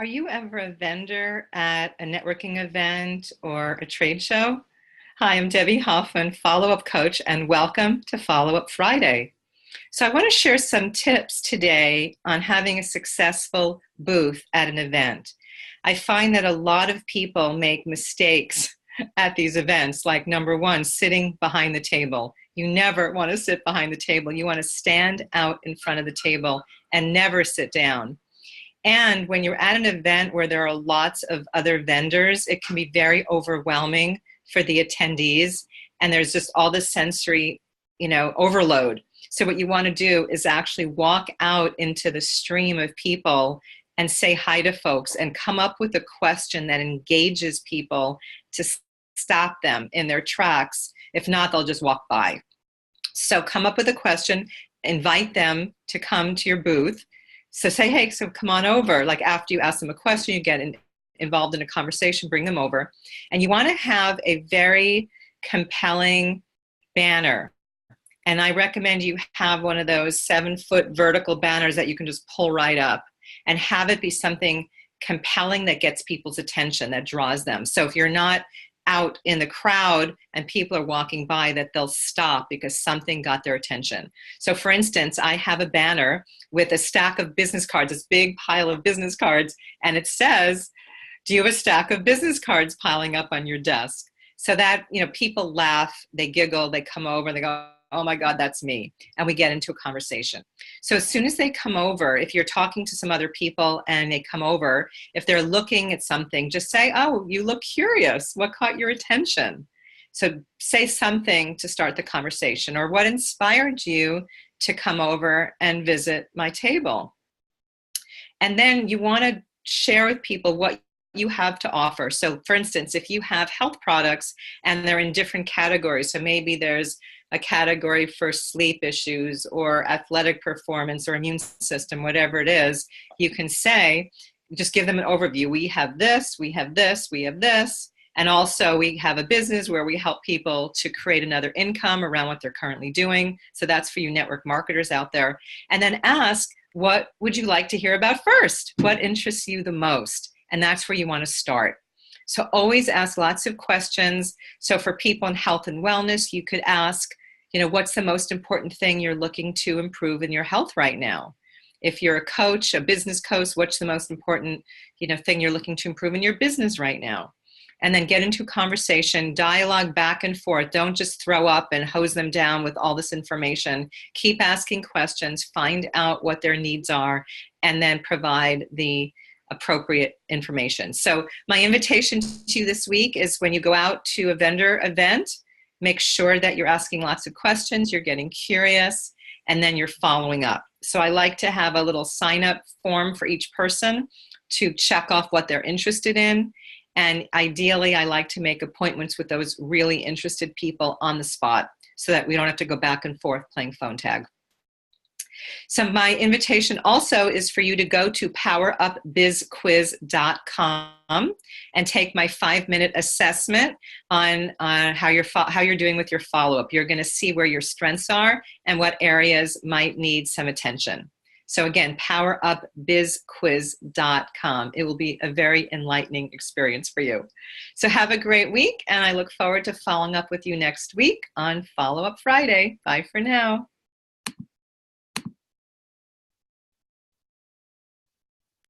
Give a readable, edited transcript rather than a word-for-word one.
Are you ever a vendor at a networking event or a trade show? Hi, I'm Debbie Hoffman, follow-up coach, and welcome to Follow-Up Friday. So I want to share some tips today on having a successful booth at an event. I find that a lot of people make mistakes at these events, like number one, sitting behind the table. You never want to sit behind the table. You want to stand out in front of the table and never sit down. And when you're at an event where there are lots of other vendors, it can be very overwhelming for the attendees. And there's just all this sensory, overload. So what you want to do is actually walk out into the stream of people and say hi to folks and come up with a question that engages people to stop them in their tracks. If not, they'll just walk by. So come up with a question, invite them to come to your booth. So say, hey, so come on over. Like after you ask them a question, you get involved in a conversation, bring them over. And you want to have a very compelling banner. And I recommend you have one of those 7-foot vertical banners that you can just pull right up and have it be something compelling that gets people's attention, that draws them. So if you're not out in the crowd and people are walking by, that they'll stop because something got their attention. So for instance, I have a banner with a stack of business cards, this big pile of business cards, and it says, do you have a stack of business cards piling up on your desk? So that, people laugh, they giggle, they come over, and they go, oh my God, that's me. And we get into a conversation. So as soon as they come over, if you're talking to some other people and they come over, if they're looking at something, just say, oh, you look curious. What caught your attention? So say something to start the conversation, or what inspired you to come over and visit my table? And then you want to share with people what you have to offer. So for instance, if you have health products and they're in different categories, so maybe there's a category for sleep issues or athletic performance or immune system, whatever it is, you can say, just give them an overview. We have this, we have this, we have this. And also we have a business where we help people to create another income around what they're currently doing. So that's for you network marketers out there. And then ask, what would you like to hear about first? What interests you the most? And that's where you want to start. So always ask lots of questions. So for people in health and wellness, you could ask, what's the most important thing you're looking to improve in your health right now? If you're a coach, a business coach, what's the most important, thing you're looking to improve in your business right now? And then get into a conversation, dialogue back and forth. Don't just throw up and hose them down with all this information. Keep asking questions, find out what their needs are, and then provide the appropriate information. So my invitation to you this week is when you go out to a vendor event, make sure that you're asking lots of questions, you're getting curious, and then you're following up. So I like to have a little sign-up form for each person to check off what they're interested in. And ideally, I like to make appointments with those really interested people on the spot so that we don't have to go back and forth playing phone tag. So my invitation also is for you to go to powerupbizquiz.com and take my 5-minute assessment on how you're doing with your follow-up. You're going to see where your strengths are and what areas might need some attention. So again, powerupbizquiz.com. It will be a very enlightening experience for you. So have a great week, and I look forward to following up with you next week on Follow Up Friday. Bye for now.